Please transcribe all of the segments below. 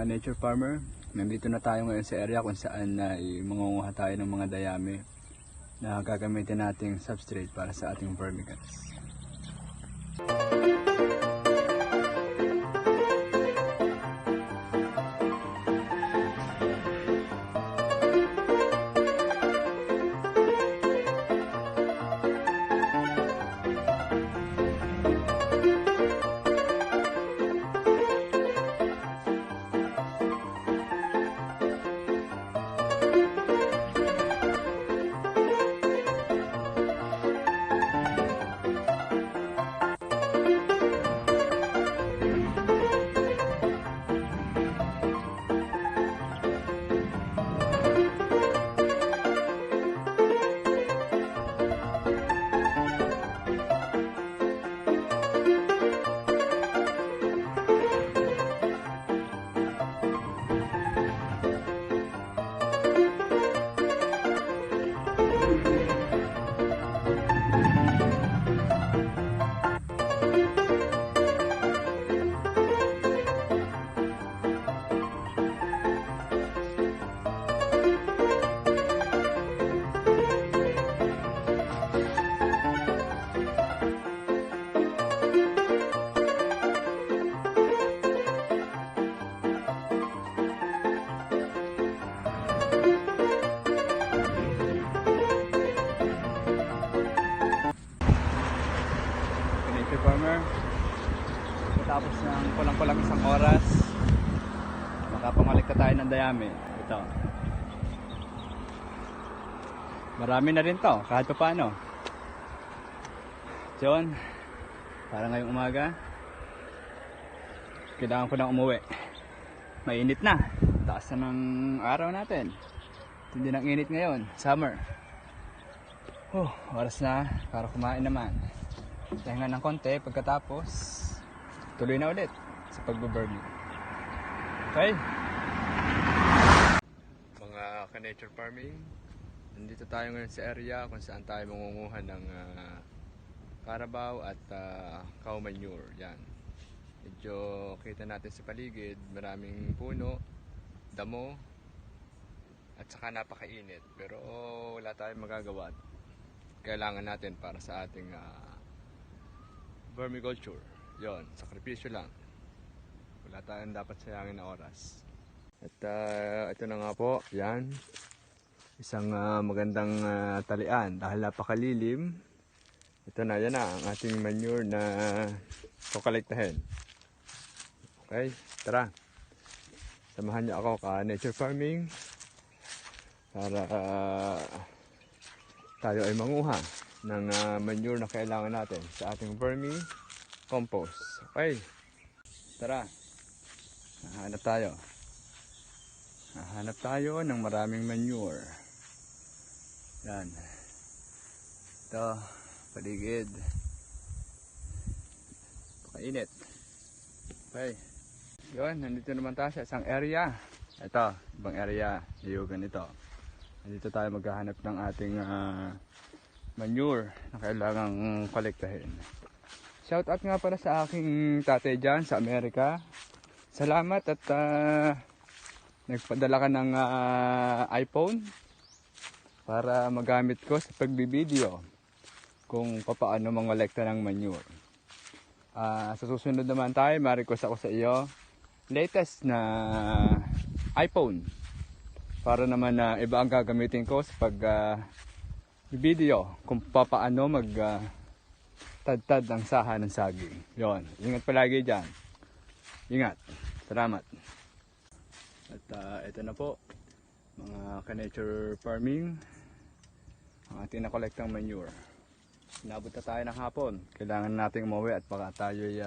Nature farmer, nandito na tayo ngayon sa area kung saan mangunguha tayo ng mga dayami na gagamitin nating substrate para sa ating vermicutes. Farmer, tapos ng kulang-kulang isang oras makapamalik na tayo ng dayami. Ito, marami na rin to kahit pa paano. John, para ngayong umaga kailangan ko na umuwi. Mainit na, taas na ng araw natin, hindi nang init ngayon, summer. Oras na para kumain naman. Pahinga ng konti, pagkatapos tuloy na ulit sa pagbaburning. Okay, mga ka-nature farming, nandito tayo ngayon sa area kung saan tayo mangunguha ng carabao at cow manure. Yan, medyo kita natin sa paligid, maraming puno, damo, at saka napakainit, pero wala tayong magagawa. Kailangan natin para sa ating vermiculture. Yon, sakripisyo lang. Wala tayong dapat sayangin na oras. At ito na nga po, yan. Isang magandang talian dahil napakalilim. Ito na, yan na ang ating manure na kukolektahin. Okay, tara. Samahan niyo ako ka nature farming para tayo ay manguha ng manure na kailangan natin sa ating vermi compost. Okay, tara, hahanap tayo ng maraming manure. Yan, ito, paligid, pakainit. Okay, yun, nandito naman tayo sa isang area. Ito, ibang area, niyugan ito. Nandito tayo maghahanap ng ating manure na kailangang kolektahin. Shout out nga pala sa aking tatay dyan sa Amerika. Salamat at nagpadala ka ng iPhone para magamit ko sa pagbibideo kung paano mangolekta ng manure. Sa susunod naman tayo, ma-request ako sa iyo latest na iPhone para naman iba ang gagamitin ko sa pag video kung paano mag tad-tad ang saha ng saging. Yon, ingat palagi dyan. Ingat. Salamat. At ito na po, mga ka-nature farming, ang ating nakolektang manure. Inabot na tayo ng hapon. Kailangan nating umuwi at baka tayo'y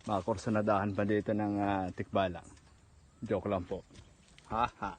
makakursunadahan pa dito ng tikbalang. Joke lang po. Ha ha.